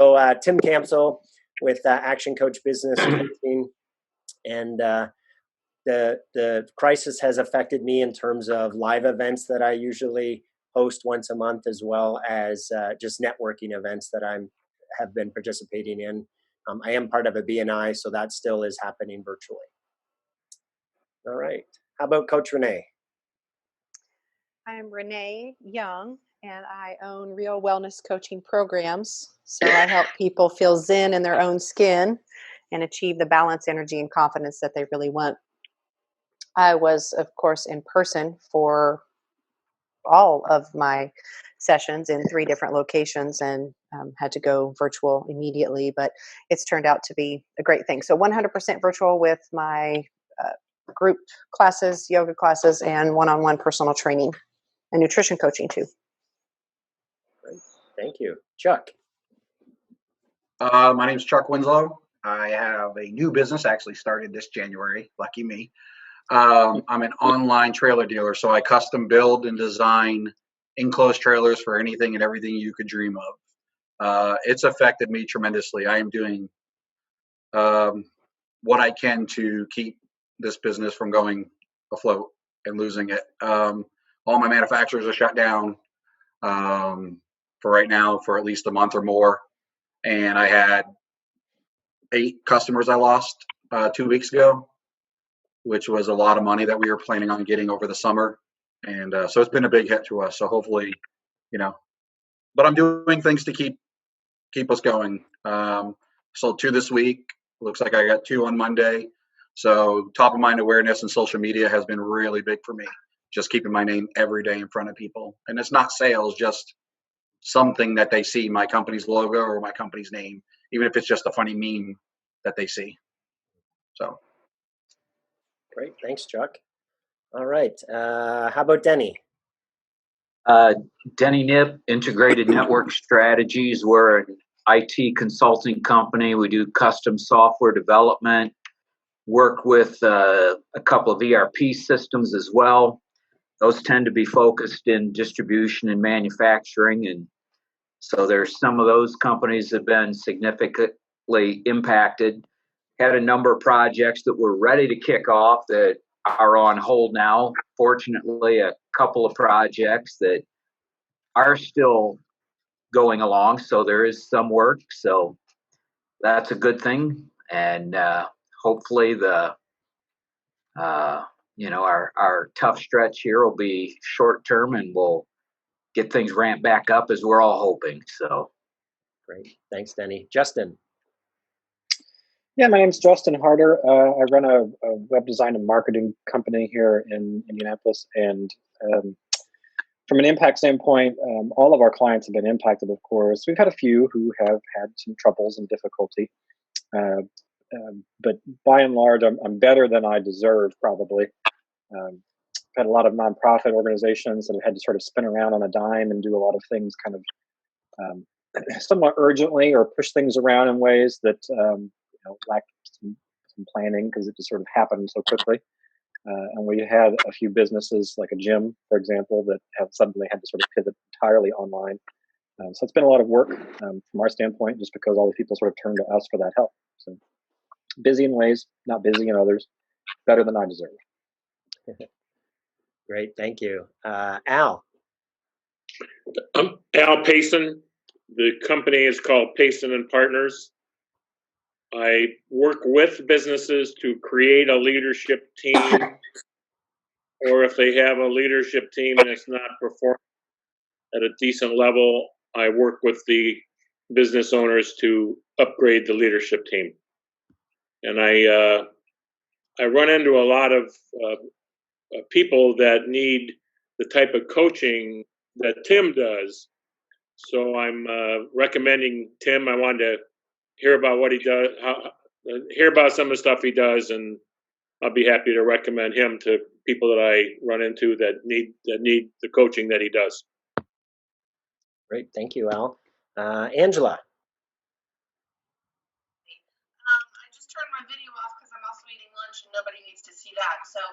So Tim Campsell with ActionCOACH Business Coaching, and the crisis has affected me in terms of live events that I usually host once a month, as well as just networking events that have been participating in. I am part of a BNI, so that still is happening virtually. All right. How about Coach Renee? I'm Renee Young, and I own Real Wellness Coaching Programs. So I help people feel zen in their own skin and achieve the balance, energy, and confidence that they really want. I was, of course, in person for all of my sessions in 3 different locations, and had to go virtual immediately, but it's turned out to be a great thing. So 100% virtual with my group classes, yoga classes, and one-on-one personal training and nutrition coaching too. Great. Thank you. Chuck. My name is Chuck Winslow. I have a new business, actually started this January. Lucky me. I'm an online trailer dealer, so I custom build and design enclosed trailers for anything and everything you could dream of. It's affected me tremendously. I am doing what I can to keep this business from going afloat and losing it. All my manufacturers are shut down for right now for at least a month or more. And I had 8 customers I lost 2 weeks ago, which was a lot of money that we were planning on getting over the summer. And so it's been a big hit to us. So hopefully, but I'm doing things to keep us going. Sold 2 this week. Looks like I got 2 on Monday. So top of mind awareness and social media has been really big for me. Just keeping my name every day in front of people. And it's not sales, just something that they see, my company's logo or my company's name, even if it's just a funny meme that they see. So. Great. Thanks, Chuck. All right. How about Denny? Denny Nip, Integrated Network Strategies. We're an IT consulting company. We do custom software development, work with a couple of ERP systems as well. Those tend to be focused in distribution and manufacturing. And so there's some of those companies that have been significantly impacted. Had a number of projects that were ready to kick off that are on hold now. Fortunately, a couple of projects that are still going along. So there is some work. So that's a good thing. And hopefully our tough stretch here will be short term and we'll get things ramped back up as we're all hoping. So great. Thanks, Denny. Justin. Yeah, my name's Justin Harder. I run a web design and marketing company here in Indianapolis. And from an impact standpoint, all of our clients have been impacted, of course. We've had a few who have had some troubles and difficulty. But by and large, I'm better than I deserve, probably. Had a lot of nonprofit organizations that have had to sort of spin around on a dime and do a lot of things kind of somewhat urgently, or push things around in ways that lack some planning, because it just sort of happened so quickly. And we had a few businesses, like a gym, for example, that have suddenly had to sort of pivot entirely online. So it's been a lot of work from our standpoint, just because all the people sort of turn to us for that help. So busy in ways, not busy in others. Better than I deserve. Great, thank you. Al. I'm Al Payson. The company is called Payson and Partners. I work with businesses to create a leadership team, or if they have a leadership team that's not performing at a decent level, I work with the business owners to upgrade the leadership team. And I run into a lot of people that need the type of coaching that Tim does. So I'm recommending Tim. I wanted to hear about what he does, hear about some of the stuff he does, and I'll be happy to recommend him to people that I run into that need the coaching that he does. Great, thank you, Al. Angela. I just turned my video off because I'm also eating lunch and nobody needs to see that. So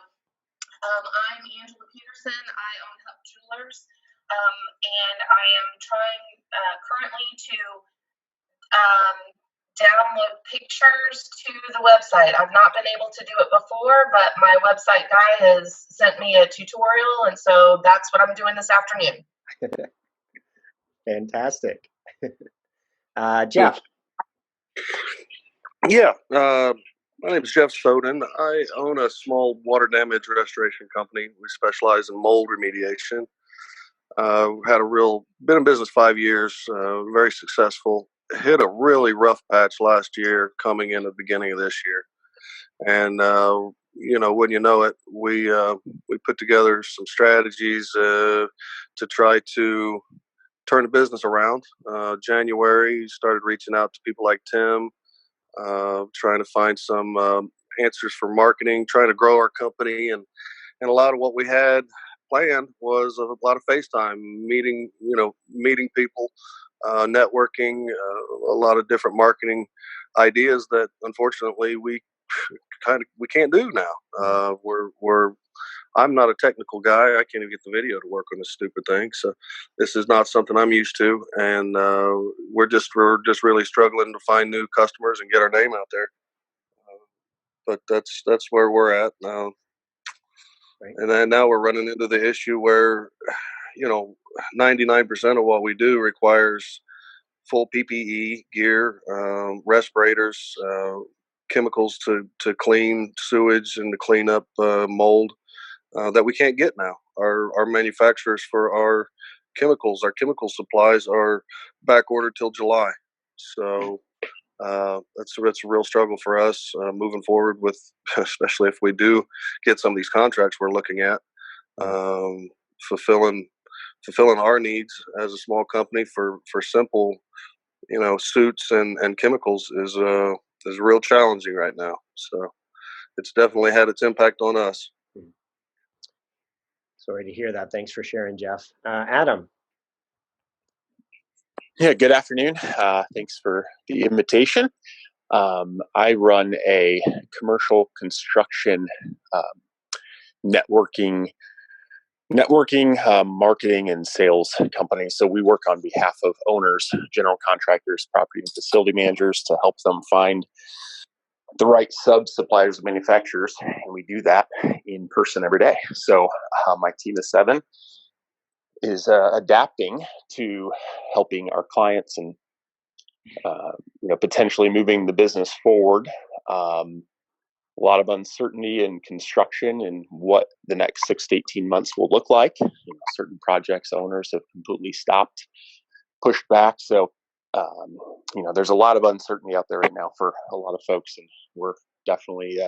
I'm Angela Peterson. I own Hub Jewelers, and I am trying currently to download pictures to the website. I've not been able to do it before, but my website guy has sent me a tutorial, and so that's what I'm doing this afternoon. Fantastic. Jeff. Yeah, my name is Jeff Soden. I own a small water damage restoration company. We specialize in mold remediation. Been in business 5 years, very successful. Hit a really rough patch last year coming in the beginning of this year. And, when you know it, we put together some strategies to try to turn the business around. January, started reaching out to people like Tim, trying to find some answers for marketing, trying to grow our company, and a lot of what we had planned was a lot of FaceTime meeting people, networking, a lot of different marketing ideas that unfortunately we can't do now. I'm not a technical guy. I can't even get the video to work on this stupid thing. So this is not something I'm used to, and we're just really struggling to find new customers and get our name out there. But that's where we're at now. Right. And then now we're running into the issue where, 99% of what we do requires full PPE gear, respirators, chemicals to clean sewage and to clean up mold. That we can't get now. Our manufacturers for our chemical supplies are back ordered till July. So that's a real struggle for us moving forward with, especially if we do get some of these contracts we're looking at, fulfilling our needs as a small company for simple, suits and chemicals is real challenging right now. So it's definitely had its impact on us. Sorry to hear that. Thanks for sharing, Jeff. Adam. Yeah, good afternoon. Thanks for the invitation. I run a commercial construction networking, marketing, and sales company. So we work on behalf of owners, general contractors, property and facility managers to help them find the right sub-suppliers and manufacturers, and we do that in person every day. So my team of 7 is adapting to helping our clients and potentially moving the business forward. A lot of uncertainty in construction and what the next 6 to 18 months will look like. Certain projects owners have completely stopped, pushed back. So there's a lot of uncertainty out there right now for a lot of folks, and we're definitely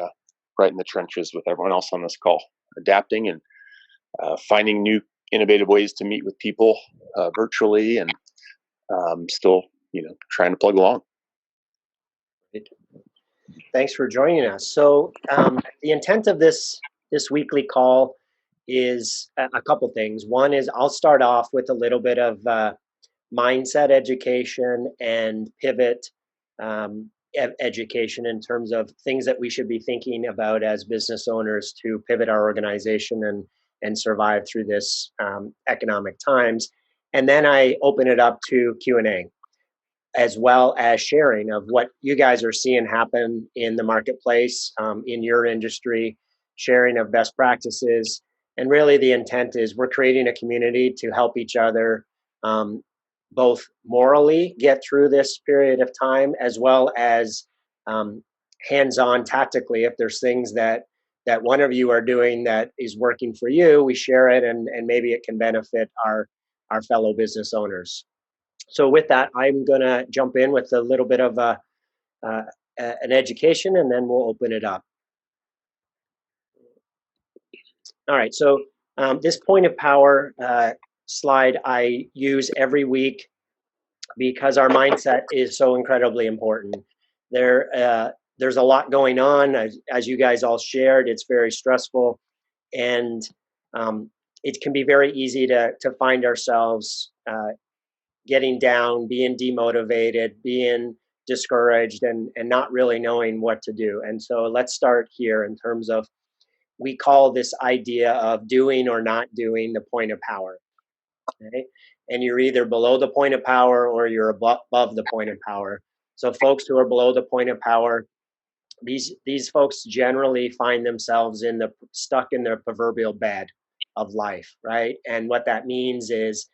right in the trenches with everyone else on this call, adapting and finding new innovative ways to meet with people virtually, and still trying to plug along. Thanks for joining us. So the intent of this weekly call is a couple things. One is I'll start off with a little bit of mindset education and pivot education in terms of things that we should be thinking about as business owners to pivot our organization and survive through this economic times. And then I open it up to Q&A, as well as sharing of what you guys are seeing happen in the marketplace, in your industry, sharing of best practices. And really the intent is we're creating a community to help each other both morally get through this period of time, as well as hands-on tactically. If there's things that one of you are doing that is working for you, we share it, and maybe it can benefit our fellow business owners. So with that, I'm going to jump in with a little bit of an education, and then we'll open it up. All right, so this point of power slide I use every week because our mindset is so incredibly important. There's a lot going on, as you guys all shared. It's very stressful, and it can be very easy to find ourselves getting down, being demotivated, being discouraged, and not really knowing what to do. And so let's start here in terms of, we call this idea of doing or not doing the point of power. Okay? And you're either below the point of power or you're above the point of power. So folks who are below the point of power, these folks generally find themselves stuck in their proverbial bed of life, right? And what that means is,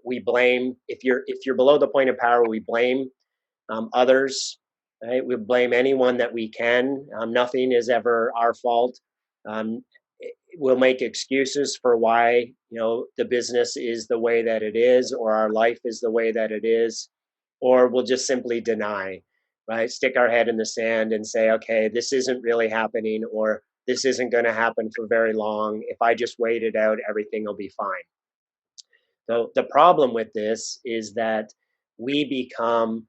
we blame, if you're below the point of power, we blame others, right? We blame anyone that we can. Nothing is ever our fault. Um, we'll make excuses for why the business is the way that it is, or our life is the way that it is, or we'll just simply deny, right? Stick our head in the sand and say, okay, this isn't really happening, or this isn't going to happen for very long. If I just wait it out, everything will be fine. So the problem with this is that we become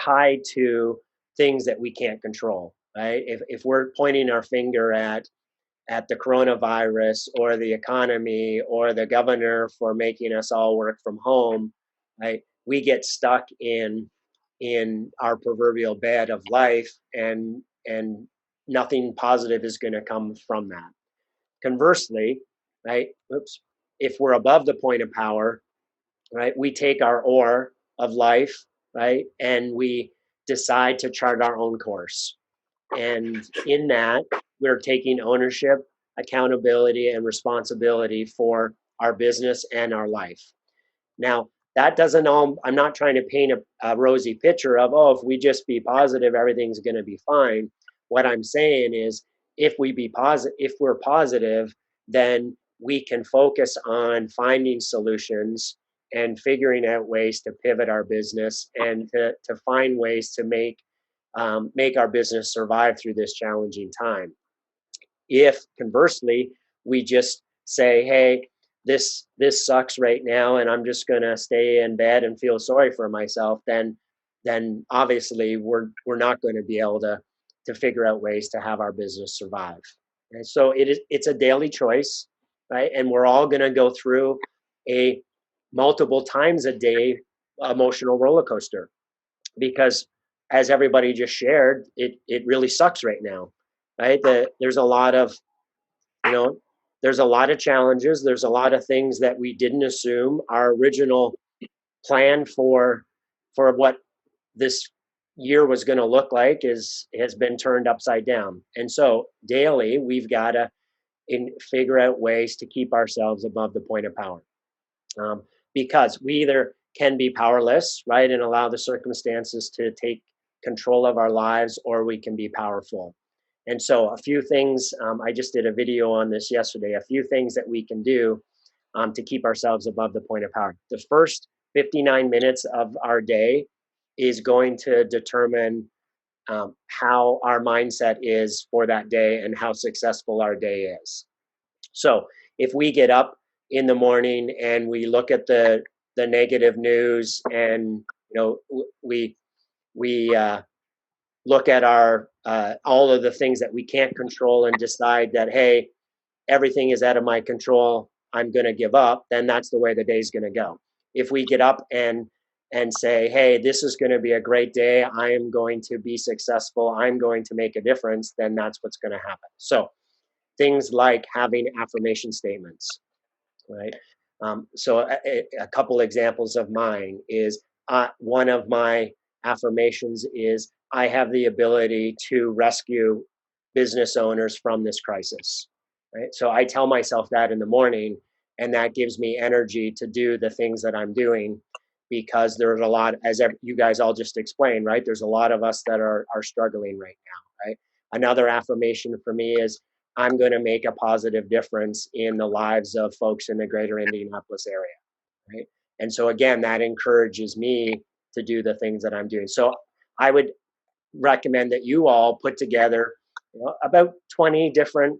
tied to things that we can't control, right? If we're pointing our finger at the coronavirus or the economy or the governor for making us all work from home, right? We get stuck in our proverbial bed of life, and nothing positive is going to come from that. Conversely, right? If we're above the point of power, right, we take our oar of life, right, and we decide to chart our own course. And in that, we're taking ownership, accountability, and responsibility for our business and our life. Now, that doesn't all, I'm not trying to paint a rosy picture of, oh, if we just be positive, everything's going to be fine. What I'm saying is, if we're positive, then we can focus on finding solutions and figuring out ways to pivot our business and to find ways to make our business survive through this challenging time. If conversely, we just say, hey, this sucks right now, and I'm just going to stay in bed and feel sorry for myself, then obviously we're not going to be able to figure out ways to have our business survive. And so it's a daily choice, right? And we're all going to go through a multiple times a day emotional roller coaster, because as everybody just shared, it really sucks right now, right? There's a lot of there's a lot of challenges. There's a lot of things that we didn't assume. Our original plan for what this year was going to look like has been turned upside down. And so daily, we've got to figure out ways to keep ourselves above the point of power, because we either can be powerless, right, and allow the circumstances to take control of our lives, or we can be powerful. And so a few things, I just did a video on this yesterday, a few things that we can do to keep ourselves above the point of power. The first 59 minutes of our day is going to determine how our mindset is for that day and how successful our day is. So if we get up in the morning and we look at the negative news, and we look at our all of the things that we can't control and decide that, hey, everything is out of my control, I'm going to give up, then that's the way the day's going to go. If we get up and say, hey, this is going to be a great day, I am going to be successful, I'm going to make a difference, then that's what's going to happen. So things like having affirmation statements, right? So a couple examples of mine is, one of my affirmations is, I have the ability to rescue business owners from this crisis, right? So I tell myself that in the morning, and that gives me energy to do the things that I'm doing, because there's a lot, as you guys all just explained, right? There's a lot of us that are struggling right now, right? Another affirmation for me is, I'm going to make a positive difference in the lives of folks in the greater Indianapolis area, right? And so again, that encourages me to do the things that I'm doing. So I would recommend that you all put together about 20 different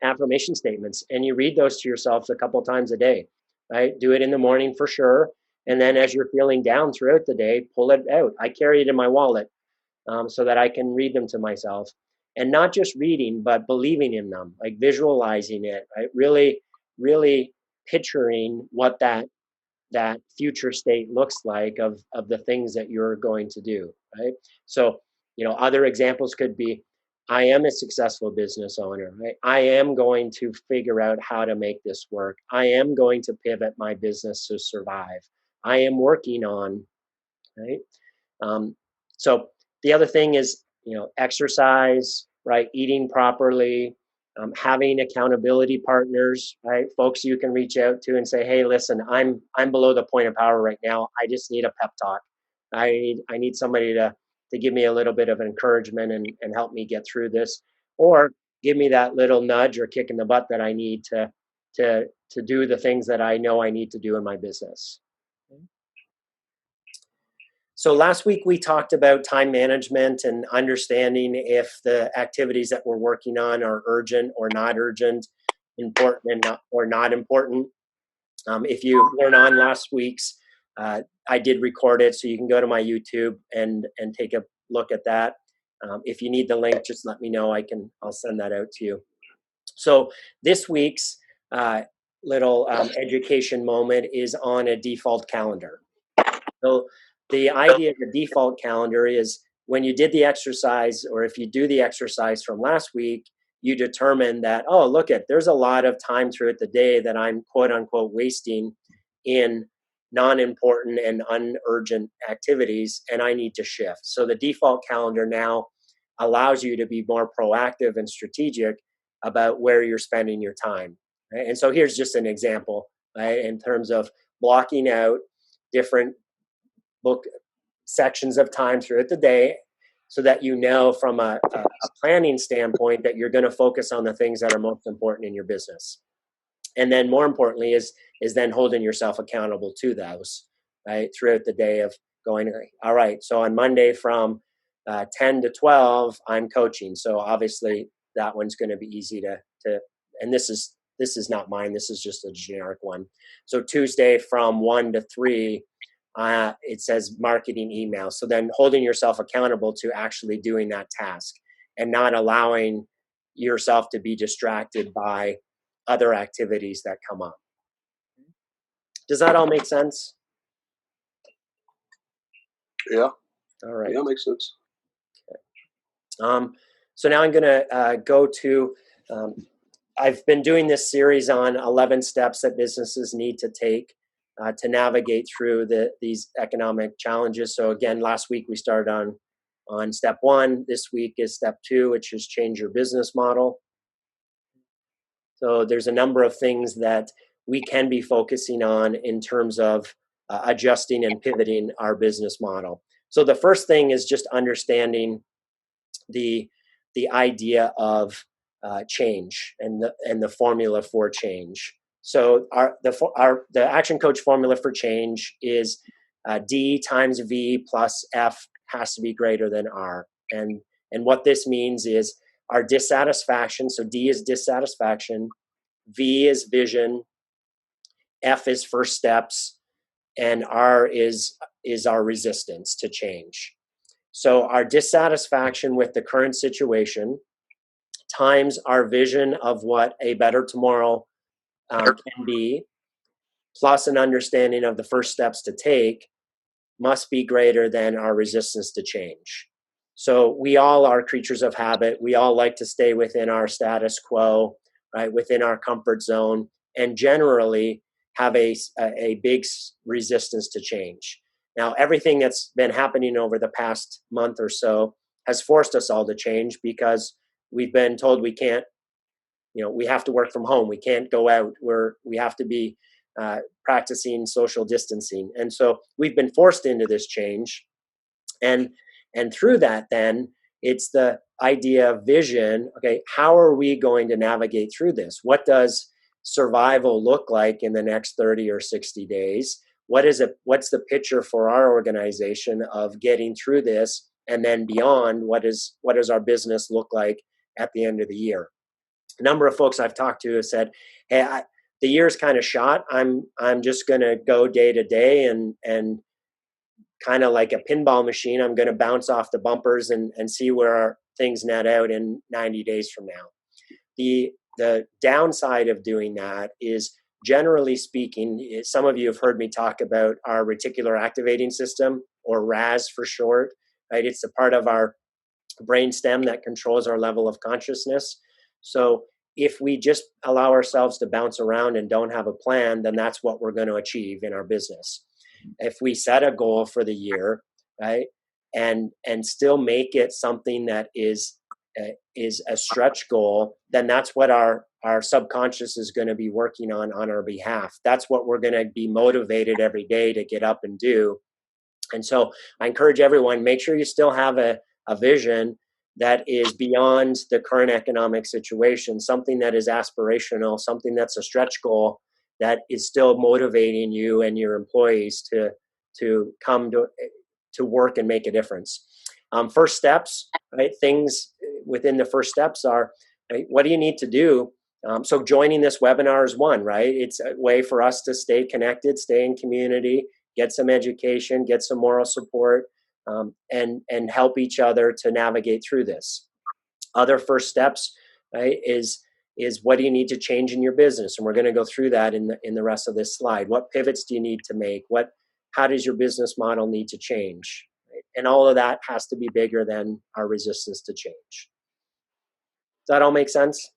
affirmation statements, and you read those to yourselves a couple times a day, right? Do it in the morning for sure. And then as you're feeling down throughout the day, pull it out. I carry it in my wallet so that I can read them to myself. And not just reading, but believing in them, like visualizing it, right? Really, really picturing what that future state looks like of the things that you're going to do, right? So, other examples could be, I am a successful business owner, right? I am going to figure out how to make this work. I am going to pivot my business to survive. I am working on, right? So the other thing is, exercise, right? Eating properly, having accountability partners, right? Folks you can reach out to and say, hey, listen, I'm below the point of power right now. I just need a pep talk. I need somebody to give me a little bit of encouragement and help me get through this, or give me that little nudge or kick in the butt that I need to do the things that I know I need to do in my business. So last week we talked about time management and understanding if the activities that we're working on are urgent or not urgent, important or not important. If you weren't on last week's, I did record it, so you can go to my YouTube and take a look at that. If you need the link, just let me know. I'll send that out to you. So this week's little education moment is on a default calendar. So the idea of the default calendar is when you did the exercise, or if you do the exercise from last week, you determine that, oh, look there's a lot of time throughout the day that I'm quote unquote wasting in non-important and unurgent activities, and I need to shift. So the default calendar now allows you to be more proactive and strategic about where you're spending your time. Right? And so here's just an example, right, in terms of blocking out different book sections of time throughout the day, so that from a planning standpoint that you're going to focus on the things that are most important in your business. And then more importantly is then holding yourself accountable to those, right, throughout the day of going, all right, so on Monday from 10 to 12, I'm coaching. So obviously that one's going to be easy to and this is not mine. This is just a generic one. So Tuesday from 1 to 3, it says marketing email. So then holding yourself accountable to actually doing that task and not allowing yourself to be distracted by other activities that come up. Does that all make sense? Yeah. All right. Yeah, makes sense. Okay. So now I'm going to go to, I've been doing this series on 11 steps that businesses need to take to navigate through these economic challenges. So again, last week we started on step 1. This week is step 2, which is change your business model. So there's a number of things that we can be focusing on in terms of adjusting and pivoting our business model. So the first thing is just understanding the idea of change and the formula for change. So the Action Coach formula for change is D times V plus F has to be greater than R. And what this means is our dissatisfaction. So D is dissatisfaction, V is vision, F is first steps, and R is our resistance to change. So our dissatisfaction with the current situation times our vision of what a better tomorrow can be, plus an understanding of the first steps to take, must be greater than our resistance to change. So we all are creatures of habit. We all like to stay within our status quo, right, within our comfort zone, and generally have a big resistance to change. Now, everything that's been happening over the past month or so has forced us all to change because we've been told we can't, we have to work from home. We can't go out. We have to be practicing social distancing. And so we've been forced into this change. And through that, then it's the idea of vision. Okay, how are we going to navigate through this? What does survival look like in the next 30 or 60 days? What's the picture for our organization of getting through this? And then beyond, what does our business look like at the end of the year? A number of folks I've talked to have said, hey, the year's kind of shot. I'm just going to go day to day and kind of like a pinball machine. I'm going to bounce off the bumpers and see where things net out in 90 days from now. The downside of doing that is, generally speaking, some of you have heard me talk about our reticular activating system, or RAS for short, right? It's a part of our brainstem that controls our level of consciousness. So if we just allow ourselves to bounce around and don't have a plan, then that's what we're going to achieve in our business. If we set a goal for the year, right, and still make it something that is a stretch goal, then that's what our subconscious is going to be working on our behalf. That's what we're going to be motivated every day to get up and do. And so I encourage everyone, make sure you still have a vision that is beyond the current economic situation, something that is aspirational, something that's a stretch goal that is still motivating you and your employees to come to work and make a difference. First steps, right? Things within the first steps are, right, what do you need to do? So joining this webinar is one, right? It's a way for us to stay connected, stay in community, get some education, get some moral support, and help each other to navigate through this. Other first steps, right, is what do you need to change in your business? And we're going to go through that in the rest of this slide. What pivots do you need to make? How does your business model need to change? Right? And all of that has to be bigger than our resistance to change. Does that all make sense?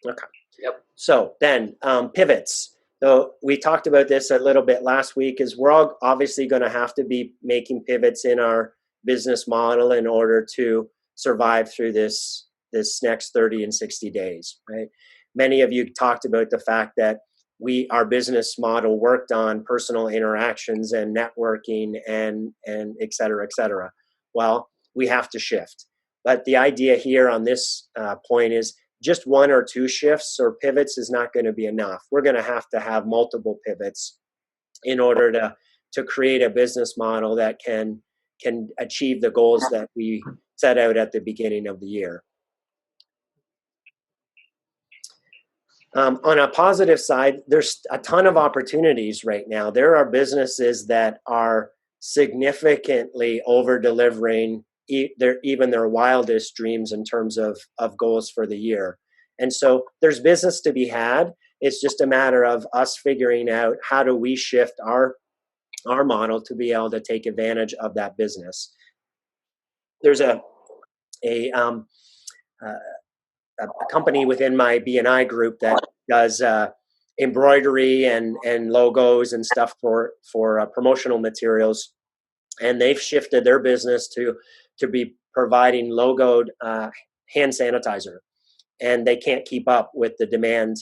Okay. Yep. So then pivots. So we talked about this a little bit last week, is we're all obviously going to have to be making pivots in our business model in order to survive through this next 30 and 60 days, right? Many of you talked about the fact that our business model worked on personal interactions and networking and et cetera, et cetera. Well, we have to shift. But the idea here on this point is just one or two shifts or pivots is not going to be enough. We're going to have multiple pivots in order to create a business model that can achieve the goals that we set out at the beginning of the year. On a positive side, there's a ton of opportunities right now. There are businesses that are significantly over-delivering even their wildest dreams in terms of goals for the year. And so there's business to be had. It's just a matter of us figuring out how do we shift our model to be able to take advantage of that business. There's a company within my B&I group that does embroidery and logos and stuff for promotional materials, and they've shifted their business to be providing logoed hand sanitizer, and they can't keep up with the demand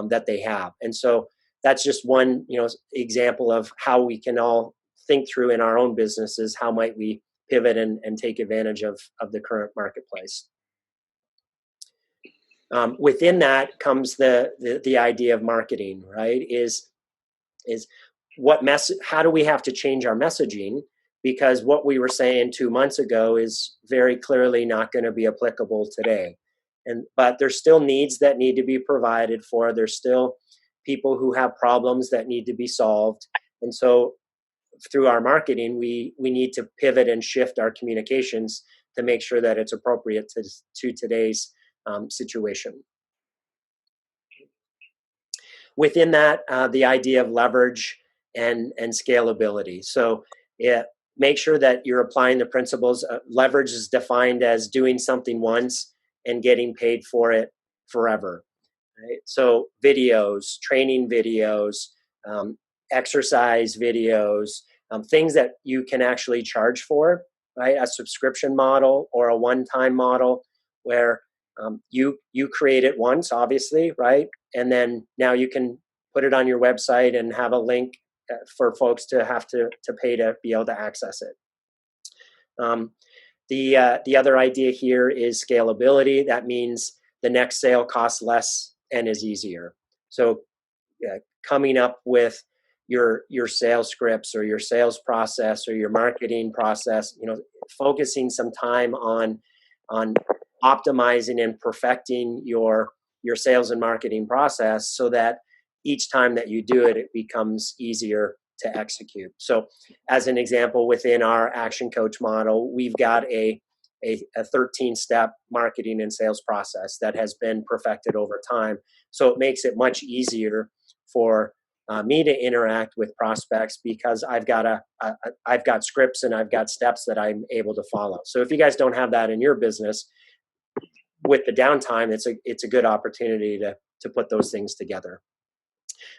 that they have. And so that's just one example of how we can all think through in our own businesses, how might we pivot and take advantage of the current marketplace. Within that comes the idea of marketing, right? Is how do we have to change our messaging? Because what we were saying 2 months ago is very clearly not going to be applicable today. But there's still needs that need to be provided for. There's still people who have problems that need to be solved. And so through our marketing, we need to pivot and shift our communications to make sure that it's appropriate to today's situation. Within that, the idea of leverage and scalability. So make sure that you're applying the principles. Leverage is defined as doing something once and getting paid for it forever. Right? So videos, training videos, exercise videos, things that you can actually charge for, right? A subscription model or a one-time model where you create it once, obviously, right? And then now you can put it on your website and have a link for folks to have to pay to be able to access it. The other idea here is scalability. That means the next sale costs less and is easier. So coming up with your sales scripts or your sales process or your marketing process, focusing some time on optimizing and perfecting your sales and marketing process so that each time that you do it, it becomes easier to execute. So as an example, within our ActionCOACH model, we've got a 13-step marketing and sales process that has been perfected over time. So it makes it much easier for me to interact with prospects because I've got scripts and I've got steps that I'm able to follow. So if you guys don't have that in your business, with the downtime, it's a good opportunity to put those things together.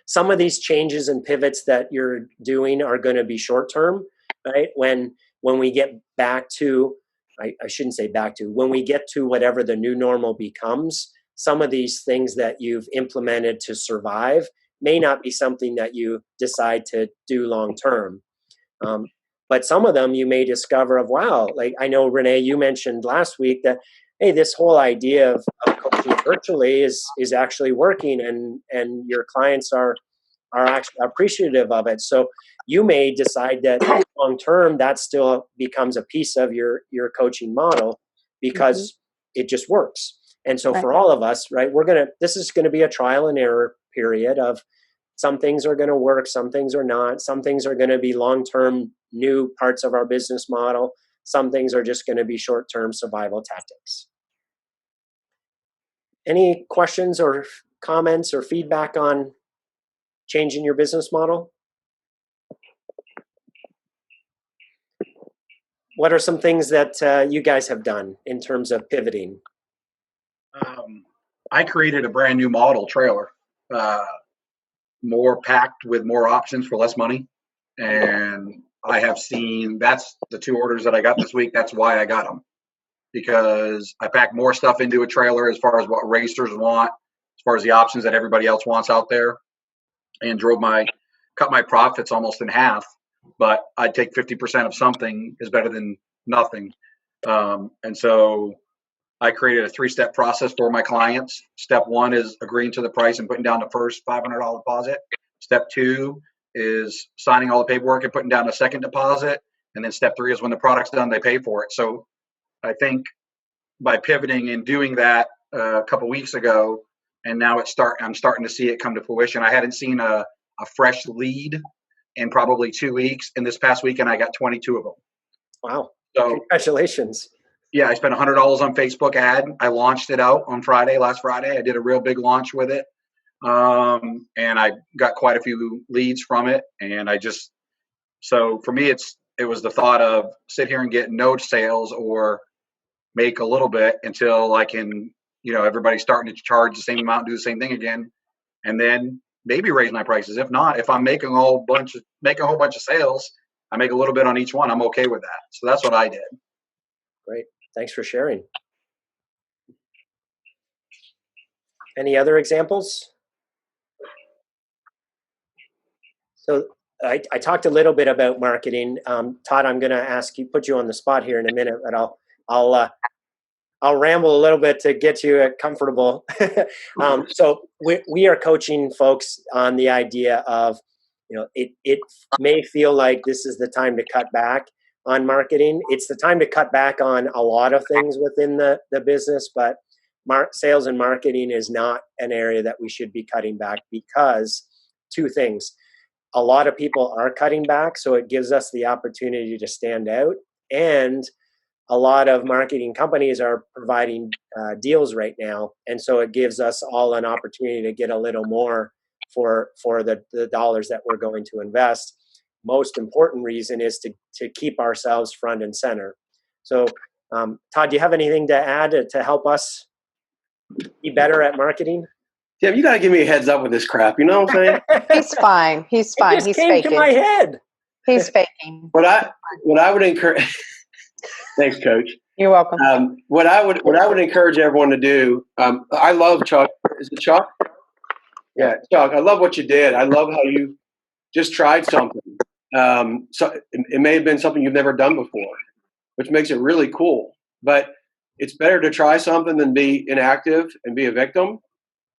Some of these changes and pivots that you're doing are going to be short term, right? When we get back to, I shouldn't say back to, when we get to whatever the new normal becomes, some of these things that you've implemented to survive may not be something that you decide to do long term. But some of them you may discover of, wow, like I know, Renee, you mentioned last week that, hey, this whole idea of coaching virtually is actually working, and your clients are actually appreciative of it. So you may decide that long term that still becomes a piece of your coaching model because it just works. And so for all of us, right, this is going to be a trial and error period of some things are going to work, some things are not, some things are going to be long-term new parts of our business model, some things are just going to be short-term survival tactics. Any questions or comments or feedback on changing your business model? What are some things that you guys have done in terms of pivoting? I created a brand new model trailer, more packed with more options for less money. And I have seen, that's the 2 orders that I got this week. That's why I got them, because I packed more stuff into a trailer as far as what racers want, as far as the options that everybody else wants out there, and cut my profits almost in half. But I'd take 50% of something is better than nothing. And so I created a 3-step process for my clients. Step 1 is agreeing to the price and putting down the first $500 deposit. Step 2 is signing all the paperwork and putting down a second deposit. And then step 3 is when the product's done, they pay for it. So I think by pivoting and doing that a couple weeks ago, and now I'm starting to see it come to fruition. I hadn't seen a fresh lead in probably 2 weeks. And this past weekend, I got 22 of them. Wow. So congratulations. Yeah, I spent $100 on Facebook ad. I launched it out on last Friday. I did a real big launch with it. And I got quite a few leads from it. And so for me, it was the thought of sit here and get no sales or make a little bit until I can, everybody's starting to charge the same amount, do the same thing again. And then maybe raise my prices. If not, if I'm making a whole bunch of sales, I make a little bit on each one. I'm okay with that. So that's what I did. Great. Thanks for sharing. Any other examples? So I talked a little bit about marketing. Todd, I'm going to put you on the spot here in a minute, but I'll ramble a little bit to get you comfortable. So we are coaching folks on the idea of, it may feel like this is the time to cut back on marketing. It's the time to cut back on a lot of things within the business, but sales and marketing is not an area that we should be cutting back, because 2 things. A lot of people are cutting back, so it gives us the opportunity to stand out, and a lot of marketing companies are providing deals right now, and so it gives us all an opportunity to get a little more for the dollars that we're going to invest. Most important reason is to keep ourselves front and center. So, Todd, do you have anything to add to help us be better at marketing? Yeah, you got to give me a heads up with this crap. You know what I'm saying? He's fine. He's fine. It just He's came faking. to my head. He's faking. What I would encourage. Thanks, Coach. You're welcome. What I would encourage everyone to do. I love Chuck. Is it Chuck? Yeah, Chuck. I love what you did. I love how you just tried something. So it may have been something you've never done before, which makes it really cool. But it's better to try something than be inactive and be a victim.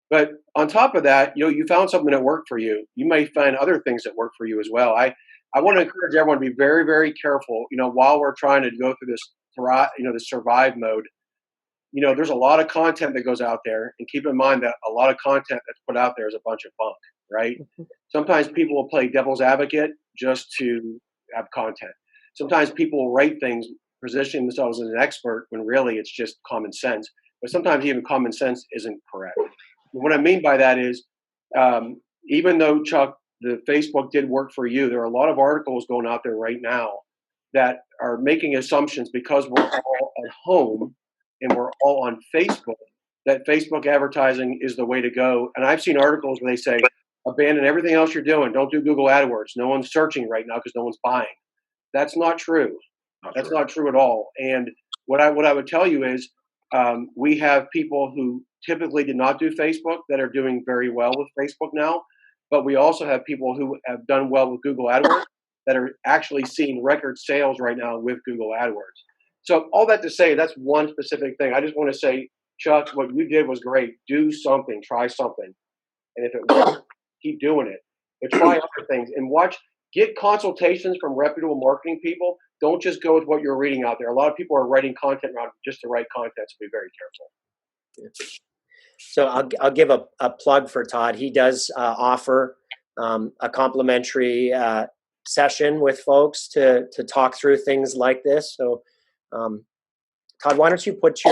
But on top of that, you found something that worked for you. You may find other things that work for you as well. I want to encourage everyone to be very, very careful. While we're trying to go through this survive mode. There's a lot of content that goes out there, and keep in mind that a lot of content that's put out there is a bunch of bunk, right? Sometimes people will play devil's advocate just to have content. Sometimes people will write things, positioning themselves as an expert when really it's just common sense. But sometimes even common sense isn't correct. What I mean by that is, even though, Chuck, the Facebook did work for you, there are a lot of articles going out there right now that are making assumptions because we're all at home and we're all on Facebook, that Facebook advertising is the way to go. And I've seen articles where they say, abandon everything else you're doing. Don't do Google AdWords. No one's searching right now because no one's buying. That's not true. That's true. not true at all. And what I would tell you is we have people who typically did not do Facebook that are doing very well with Facebook now, but we also have people who have done well with Google AdWords that are actually seeing record sales right now with Google AdWords. So all that to say, that's one specific thing. I just want to say, Chuck, what you did was great. Do something, try something. And if it works, keep doing it. But try other things and get consultations from reputable marketing people. Don't just go with what you're reading out there. A lot of people are writing content around just to write content, so be very careful. So I'll give a plug for Todd. He does offer a complimentary session with folks to talk through things like this. So Todd, why don't you put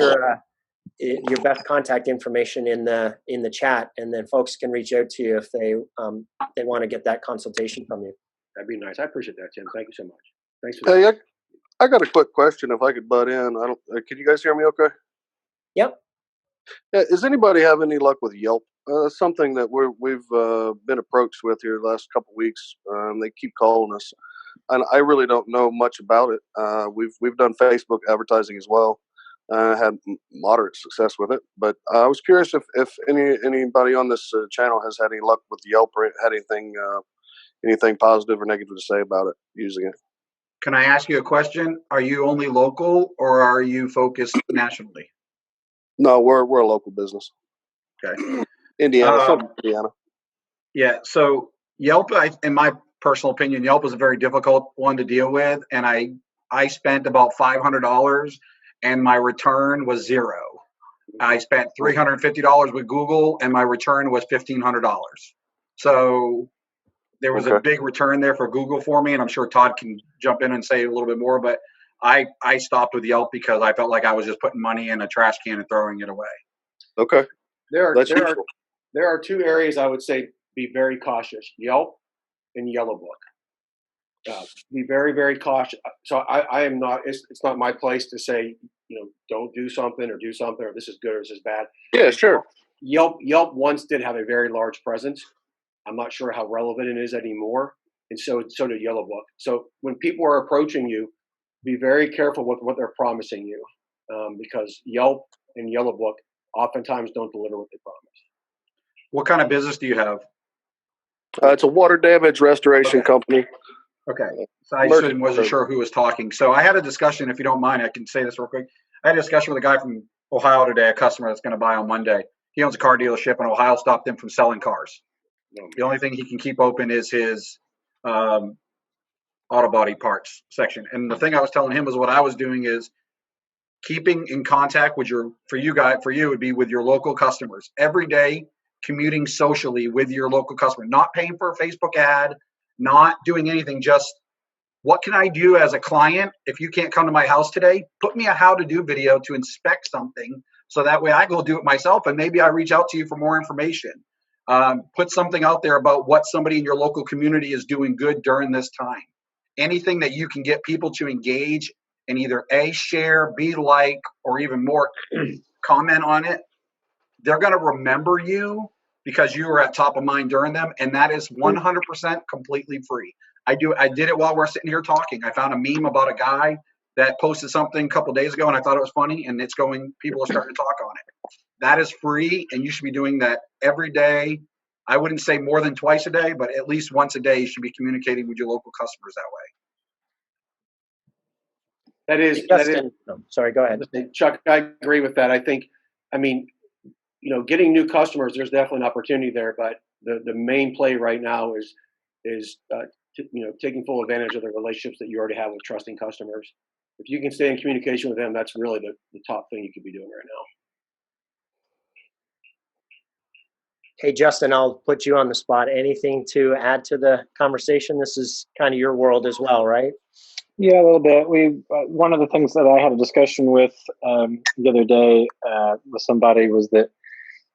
your best contact information in the chat, and then folks can reach out to you if they want to get that consultation from you. That'd be nice. I appreciate that, Tim. Thank you so much. Thanks for that. Hey, I got a quick question. If I could butt in, can you guys hear me? Okay. Yep. Does anybody have any luck with Yelp? Something that we've been approached with here the last couple of weeks. They keep calling us, and I really don't know much about it. We've done Facebook advertising as well. Had moderate success with it, but I was curious if anybody on this channel has had any luck with Yelp or had anything positive or negative to say about it using it. Can I ask you a question? Are you only local or are you focused nationally? No, we're a local business. Okay. Indiana. Yeah. So Yelp, in my personal opinion, Yelp is a very difficult one to deal with, and I spent about $500, and my return was $0. I spent $350 with Google, and my return was $1,500. So there was a big return there for Google for me, and I'm sure Todd can jump in and say a little bit more, but I stopped with Yelp because I felt like I was just putting money in a trash can and throwing it away. Okay. There are two areas I would say be very cautious: Yelp and Yellow Book. Be very, very cautious. So I am not. It's not my place to say, don't do something or this is good or this is bad. Yeah, sure. Yelp once did have a very large presence. I'm not sure how relevant it is anymore, and so did Yellow Book. So when people are approaching you, be very careful with what they're promising you, because Yelp and Yellow Book oftentimes don't deliver what they promise. What kind of business do you have? It's a water damage restoration company. Okay. So I wasn't sure who was talking. So I had a discussion, if you don't mind, I can say this real quick. I had a discussion with a guy from Ohio today, a customer that's going to buy on Monday. He owns a car dealership, and Ohio stopped him from selling cars. The only thing he can keep open is his auto body parts section. And the thing I was telling him was what I was doing is keeping in contact with for you would be with your local customers every day, commuting socially with your local customer, not paying for a Facebook ad, not doing anything, just what can I do as a client if you can't come to my house today? Put me a how to do video to inspect something so that way I go do it myself, and maybe I reach out to you for more information. Put something out there about what somebody in your local community is doing good during this time. Anything that you can get people to engage and either A, share, B, like, or even more, comment on it. They're going to remember you because you were at top of mind during them, and that is 100% completely free. I did it while we're sitting here talking. I found a meme about a guy that posted something a couple of days ago, and I thought it was funny, and people are starting to talk on it. That is free, and you should be doing that every day. I wouldn't say more than twice a day, but at least once a day, you should be communicating with your local customers that way. That is. Sorry, go ahead. Chuck, I agree with that. Getting new customers, there's definitely an opportunity there, but the main play right now is taking full advantage of the relationships that you already have with trusting customers. If you can stay in communication with them, that's really the top thing you could be doing right now. Hey, Justin, I'll put you on the spot. Anything to add to the conversation? This is kind of your world as well, right? Yeah, a little bit. One of the things that I had a discussion with the other day with somebody was that,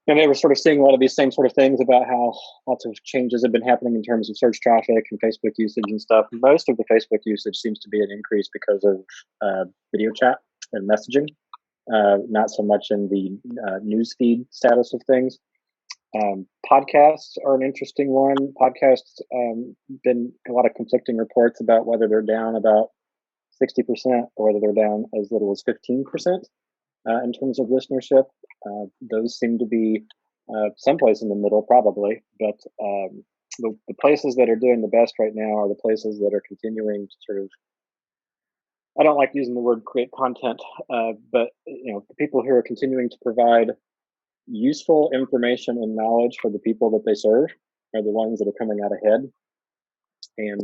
they were sort of seeing a lot of these same sort of things about how lots of changes have been happening in terms of search traffic and Facebook usage and stuff. Most of the Facebook usage seems to be an increase because of video chat and messaging, not so much in the newsfeed status of things. Podcasts are an interesting one. Podcasts been a lot of conflicting reports about whether they're down about 60%, or whether they're down as little as 15% in terms of listenership. Those seem to be someplace in the middle, probably. But the places that are doing the best right now are the places that are continuing to sort of, I don't like using the word create content, but the people who are continuing to provide useful information and knowledge for the people that they serve are the ones that are coming out ahead. And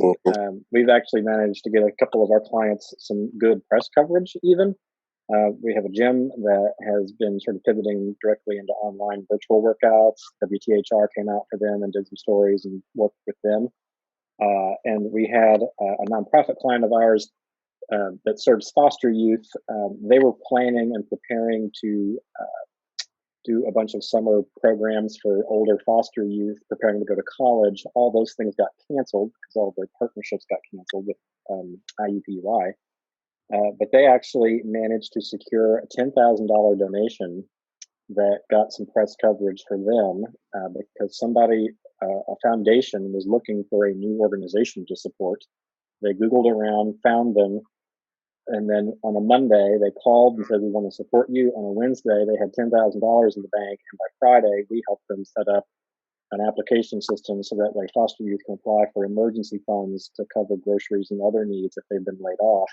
we've actually managed to get a couple of our clients some good press coverage even. We have a gym that has been sort of pivoting directly into online virtual workouts. WTHR came out for them and did some stories and worked with them. And we had a nonprofit client of ours that serves foster youth. They were planning and preparing to do a bunch of summer programs for older foster youth preparing to go to college. All those things got canceled because all of their partnerships got canceled with IUPUI. But they actually managed to secure a $10,000 donation that got some press coverage for them because somebody, a foundation, was looking for a new organization to support. They Googled around, found them, and then on a Monday, they called and said, we want to support you. On a Wednesday, they had $10,000 in the bank. And by Friday, we helped them set up an application system so that way foster youth can apply for emergency funds to cover groceries and other needs if they've been laid off.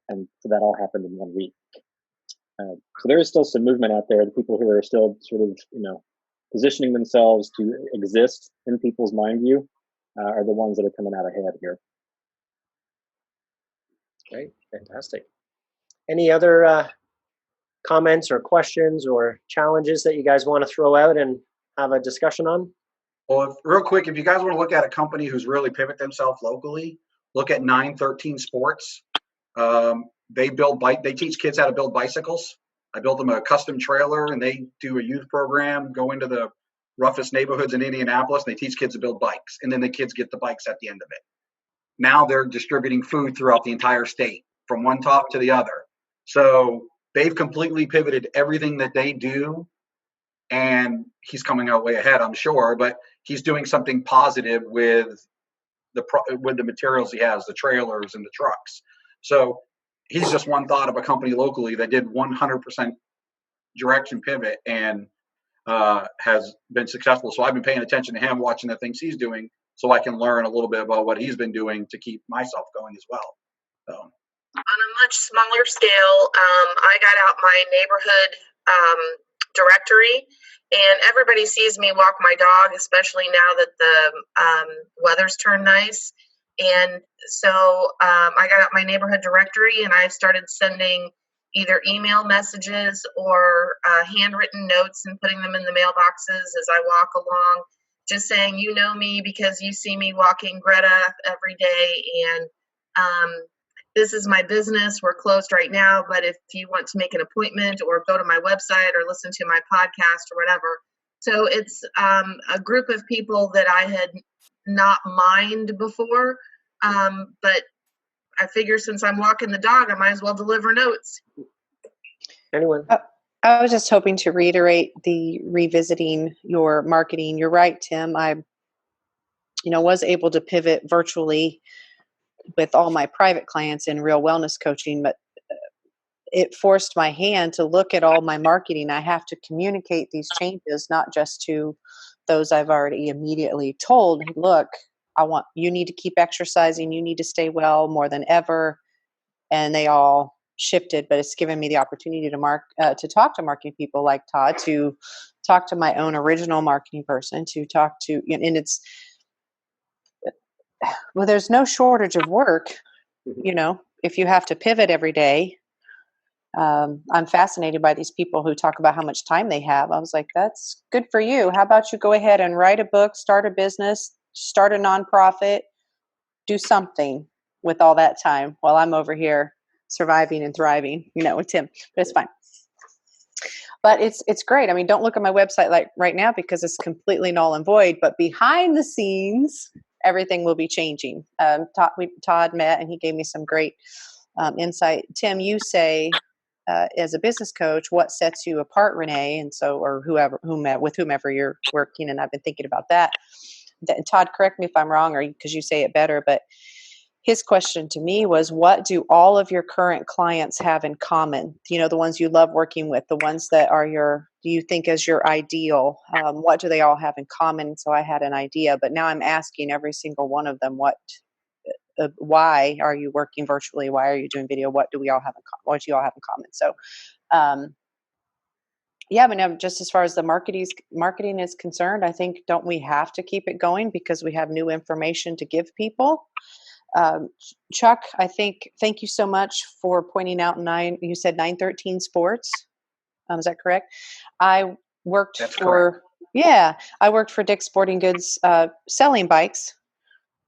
And so that all happened in 1 week. So there is still some movement out there. The people who are still sort of, positioning themselves to exist in people's mind view are the ones that are coming out ahead here. Great, fantastic. Any other comments or questions or challenges that you guys want to throw out and have a discussion on? Well, real quick, if you guys want to look at a company who's really pivot themselves locally, look at 913 Sports. They teach kids how to build bicycles. I built them a custom trailer, and they do a youth program, go into the roughest neighborhoods in Indianapolis. And they teach kids to build bikes, and then the kids get the bikes at the end of it. Now they're distributing food throughout the entire state from one top to the other. So they've completely pivoted everything that they do, and he's coming out way ahead, I'm sure, but he's doing something positive with the materials he has, the trailers and the trucks. So he's just one thought of a company locally that did 100% direction pivot and has been successful. So I've been paying attention to him, watching the things he's doing, so I can learn a little bit about what he's been doing to keep myself going as well. So, on a much smaller scale, I got out my neighborhood directory, and everybody sees me walk my dog, especially now that the weather's turned nice. And so I got out my neighborhood directory, and I started sending either email messages or handwritten notes and putting them in the mailboxes as I walk along, just saying, you know me because you see me walking Greta every day, and this is my business. We're closed right now, but if you want to make an appointment or go to my website or listen to my podcast or whatever. So it's a group of people that I had not mined before, but I figure since I'm walking the dog, I might as well deliver notes. Anyone? I was just hoping to reiterate the revisiting your marketing. You're right, Tim. I, was able to pivot virtually with all my private clients in real wellness coaching, but it forced my hand to look at all my marketing. I have to communicate these changes, not just to those I've already immediately told, look, you need to keep exercising. You need to stay well more than ever. And they all shifted, but it's given me the opportunity to talk to marketing people like Todd, to talk to my own original marketing person, to talk to, and it's, well, there's no shortage of work, if you have to pivot every day. I'm fascinated by these people who talk about how much time they have. I was like, that's good for you. How about you go ahead and write a book, start a business, start a nonprofit, do something with all that time while I'm over here surviving and thriving, with Tim, but it's fine. But it's great. I mean, don't look at my website like right now because it's completely null and void, but behind the scenes, everything will be changing. Todd met and he gave me some great insight. Tim, you say, as a business coach, what sets you apart, Renee, and so, or with whomever you're working, and I've been thinking about that. Todd, correct me if I'm wrong, or because you say it better, but his question to me was, what do all of your current clients have in common? You know, the ones you love working with, the ones that are do you think is your ideal? What do they all have in common? So I had an idea, but now I'm asking every single one of them, why are you working virtually? Why are you doing video? What do we all have in common? What do you all have in common? So, yeah, I mean, just as far as the marketing is concerned, I think, don't we have to keep it going because we have new information to give people? Chuck, I think, thank you so much for pointing out you said 913 Sports. Is that correct? I worked That's for, correct. yeah, I worked for Dick's Sporting Goods, selling bikes,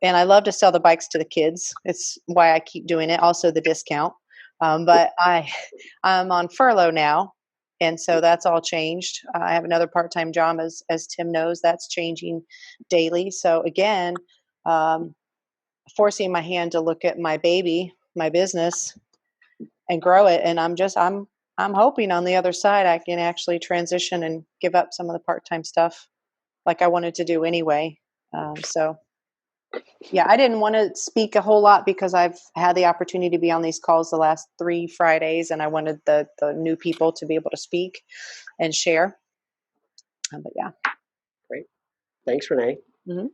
and I love to sell the bikes to the kids. It's why I keep doing it. Also the discount. But I'm on furlough now. And so that's all changed. I have another part-time job, as Tim knows, that's changing daily. So again, forcing my hand to look at my baby, my business, and grow it. And I'm hoping on the other side I can actually transition and give up some of the part-time stuff like I wanted to do anyway. So yeah, I didn't want to speak a whole lot because I've had the opportunity to be on these calls the last 3 Fridays, and I wanted the new people to be able to speak and share. But yeah. Great. Thanks, Renee. Mm-hmm.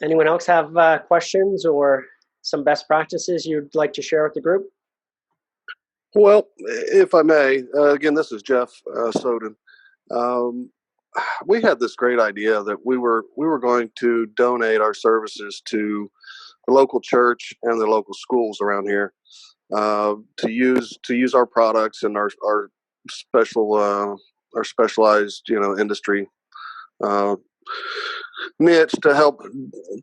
Anyone else have questions or some best practices you'd like to share with the group? Well, if I may, again, this is Jeff Soden. We had this great idea that we were going to donate our services to the local church and the local schools around here to use our products and our specialized industry niche to help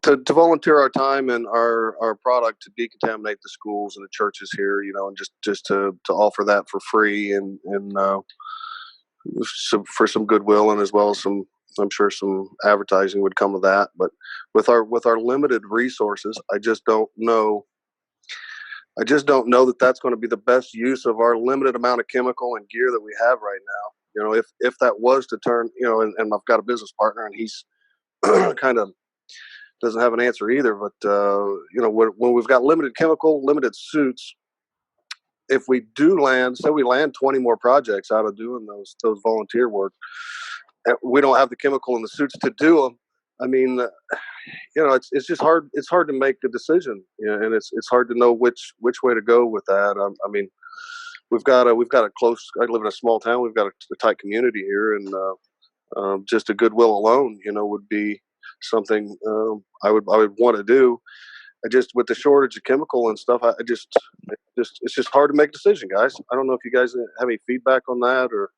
to volunteer our time and our product to decontaminate the schools and the churches here, and just to offer that for free and for some goodwill, and as well as I'm sure some advertising would come of that. But with our limited resources, I just don't know that that's going to be the best use of our limited amount of chemical and gear that we have right now. If that was to turn, and I've got a business partner and he's kind of doesn't have an answer either. But when we've got limited chemical, limited suits, if we do say we land 20 more projects out of doing those volunteer work, we don't have the chemical and the suits to do them. I mean, it's just hard. It's hard to make a decision, and it's hard to know which way to go with that. I mean, we've got a close. I live in a small town. We've got a tight community here, and just a goodwill alone, would be something I would want to do. I just, with the shortage of chemical and stuff, it's just hard to make a decision, guys. I don't know if you guys have any feedback on that, or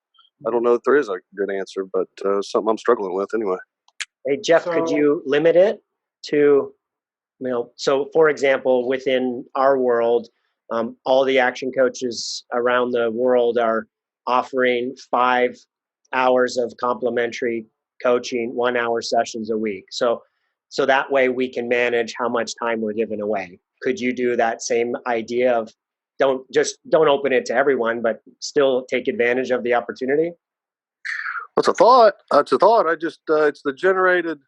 I don't know if there is a good answer, but something I'm struggling with anyway. Hey, Jeff, could you limit it to, so for example, within our world, all the action coaches around the world are offering 5 hours of complimentary coaching, 1 hour sessions a week. So that way we can manage how much time we're giving away. Could you do that same idea of don't open it to everyone, but still take advantage of the opportunity? That's a thought. I just, it's the generated,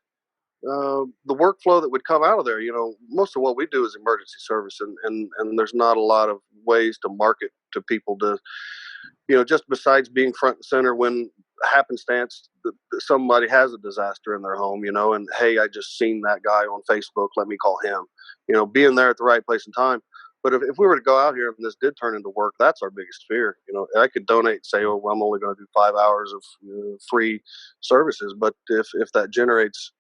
the workflow that would come out of there. Most of what we do is emergency service, and there's not a lot of ways to market to people to, just besides being front and center when happenstance somebody has a disaster in their home, and hey, I just seen that guy on Facebook, let me call him, being there at the right place and time. But if we were to go out here and this did turn into work, that's our biggest fear. I could donate, say, oh, well, I'm only going to do 5 hours of free services. But if that generates,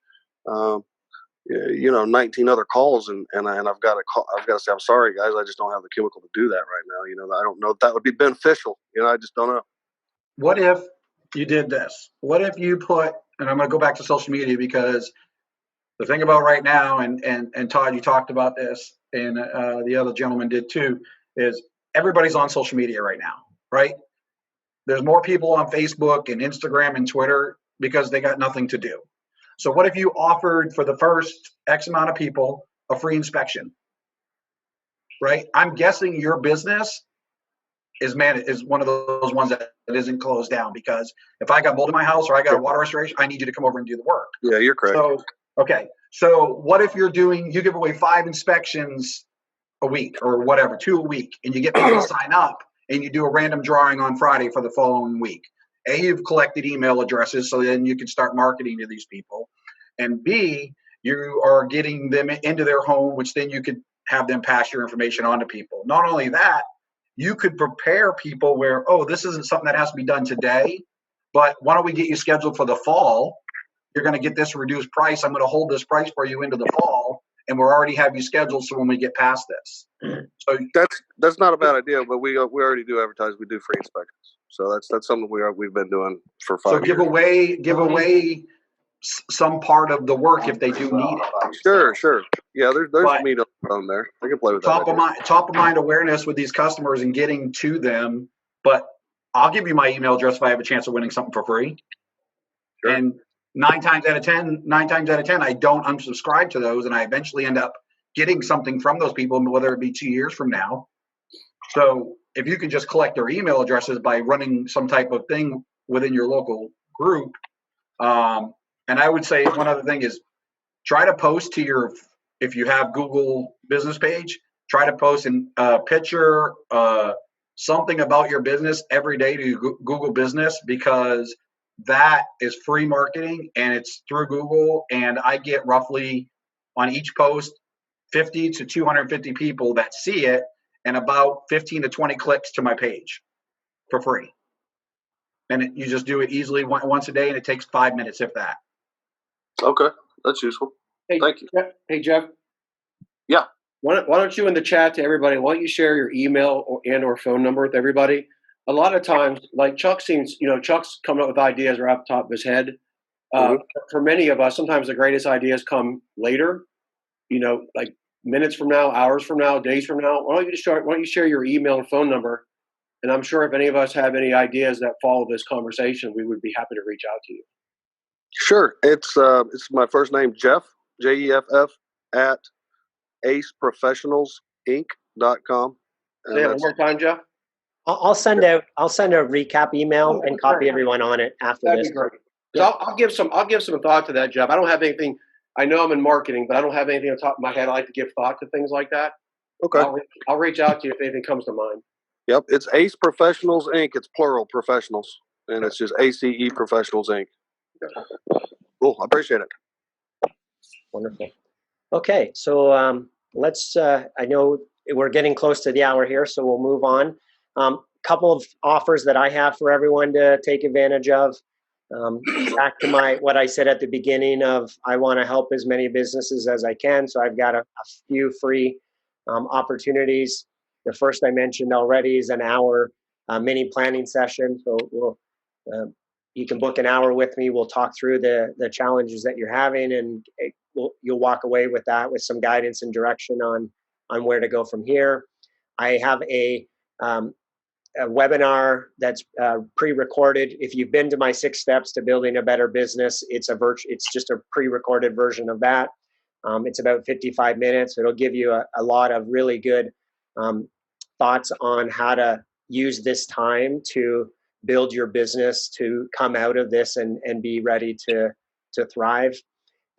19 other calls, and I've got to say, I'm sorry, guys, I just don't have the chemical to do that right now. I don't know if that would be beneficial. I just don't know. What if you did this? What if you put, and I'm going to go back to social media, because the thing about right now, and Todd, you talked about this, and the other gentleman did too, is everybody's on social media right now, right? There's more people on Facebook and Instagram and Twitter because they got nothing to do. So what if you offered for the first X amount of people a free inspection, right? I'm guessing your business is one of those ones that isn't closed down, because if I got mold in my house or I got a water restoration, I need you to come over and do the work. Yeah, you're correct. So, okay. So what if you give away 5 inspections a week or whatever, 2 a week, and you get people to sign up and you do a random drawing on Friday for the following week. A, you've collected email addresses, so then you can start marketing to these people. And B, you are getting them into their home, which then you could have them pass your information on to people. Not only that, you could prepare people where, oh, this isn't something that has to be done today, but why don't we get you scheduled for the fall? You're going to get this reduced price. I'm going to hold this price for you into the fall, and we'll already have you scheduled so when we get past this. So that's not a bad idea, but we already do advertise. We do free inspections, so that's something we've been doing for 5 years. So give away some part of the work if they do need it. Sure. Yeah, there's meat on there. I can play with that. Top of mind awareness with these customers and getting to them. But I'll give you my email address if I have a chance of winning something for free. Sure. And 9 times out of 10, I don't unsubscribe to those, and I eventually end up getting something from those people, whether it be 2 years from now. So if you can just collect their email addresses by running some type of thing within your local group, and I would say one other thing is try to post to if you have Google business page, try to post a picture, something about your business every day to Google Business, because that is free marketing and it's through Google. And I get roughly on each post 50 to 250 people that see it and about 15 to 20 clicks to my page for free. And you just do it easily once a day, and it takes 5 minutes, if that. Okay, that's useful. Thank you. Hey, Jeff. Yeah. Why don't you in the chat to everybody? Why don't you share your email or phone number with everybody? A lot of times, like Chuck's coming up with ideas right off the top of his head. For many of us, sometimes the greatest ideas come later. Like minutes from now, hours from now, days from now. Why don't you share your email and phone number? And I'm sure if any of us have any ideas that follow this conversation, we would be happy to reach out to you. Sure. It's my first name, Jeff, JEFF, at aceprofessionalsinc.com. Say it one more time, Jeff. I'll send a recap email and copy everyone on it after That'd this. Be great. Yeah. I'll give some thought to that, Jeff. I don't have anything. I know I'm in marketing, but I don't have anything on top of my head. I like to give thought to things like that. Okay. I'll reach out to you if anything comes to mind. Yep, it's Ace Professionals Inc. It's plural professionals, and it's just ACE Professionals Inc. Cool, I appreciate it. Wonderful. Okay, so let's. I know we're getting close to the hour here, so we'll move on. Couple of offers that I have for everyone to take advantage of. Back to what I said at the beginning of, I want to help as many businesses as I can, so I've got a few free opportunities. The first I mentioned already is an hour mini planning session. So you can book an hour with me. We'll talk through the challenges that you're having, and you'll walk away with that with some guidance and direction on where to go from here. I have a webinar that's pre-recorded. If you've been to my 6 steps to building a better business, it's just a pre-recorded version of that. It's about 55 minutes. It'll give you a lot of really good thoughts on how to use this time to build your business, to come out of this and be ready to thrive.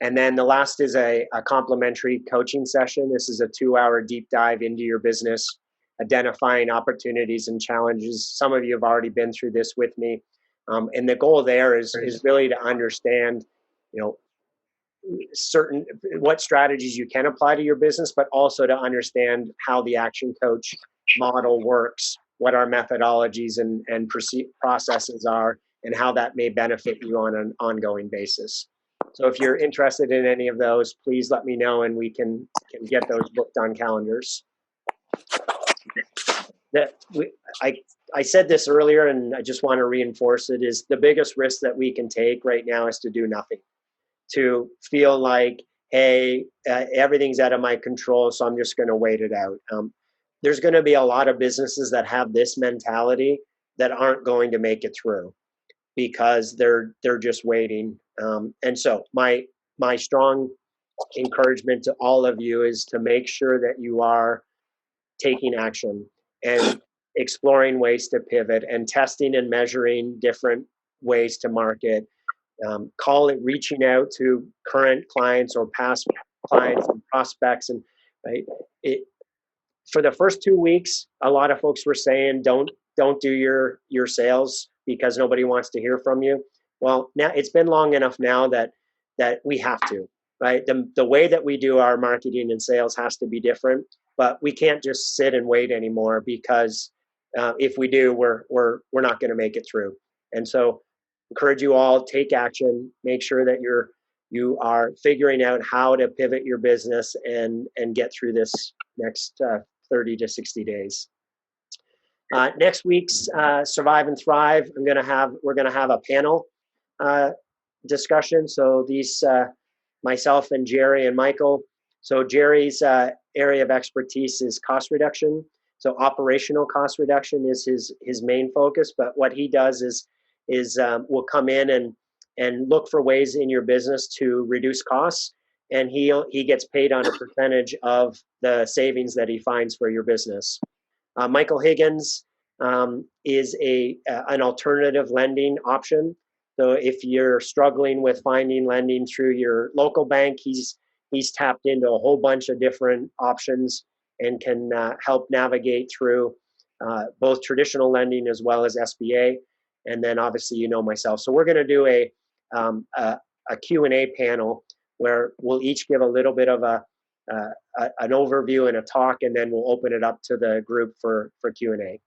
And then the last is a complimentary coaching session. This is a 2-hour deep dive into your business, identifying opportunities and challenges. Some of you have already been through this with me. And the goal there is really to understand, what strategies you can apply to your business, but also to understand how the Action Coach model works, what our methodologies and processes are, and how that may benefit you on an ongoing basis. So if you're interested in any of those, please let me know and we can get those booked on calendars. I said this earlier and I just want to reinforce it, is the biggest risk that we can take right now is to do nothing. To feel like, hey, everything's out of my control, so I'm just going to wait it out. There's going to be a lot of businesses that have this mentality that aren't going to make it through because they're just waiting. And so my strong encouragement to all of you is to make sure that you are taking action and exploring ways to pivot and testing and measuring different ways to market. reaching out to current clients or past clients and prospects, and right. For the first 2 weeks, a lot of folks were saying, don't do your sales because nobody wants to hear from you. Well, now it's been long enough now that we have to, right? The way that we do our marketing and sales has to be different, but we can't just sit and wait anymore, because if we do, we're not going to make it through. And so, encourage you all, take action, make sure that you are figuring out how to pivot your business and get through this next 30 to 60 days. Next week's Survive and Thrive, we're going to have a panel discussion. So these, myself and Jerry and Michael. So Jerry's area of expertise is cost reduction. So operational cost reduction is his main focus. But what he does is will come in and look for ways in your business to reduce costs, and he gets paid on a percentage of the savings that he finds for your business. Michael Higgins is an alternative lending option. So if you're struggling with finding lending through your local bank, he's tapped into a whole bunch of different options and can help navigate through both traditional lending as well as SBA. And then obviously, myself. So we're going to do a Q&A panel where we'll each give a little bit of an overview and a talk, and then we'll open it up to the group for Q&A.